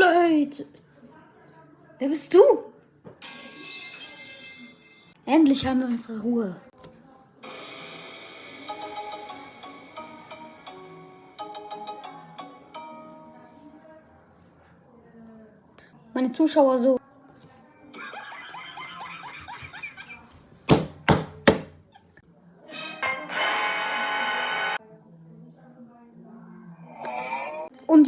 Leute! Wer bist du? Endlich haben wir unsere Ruhe. Meine Zuschauer so. Und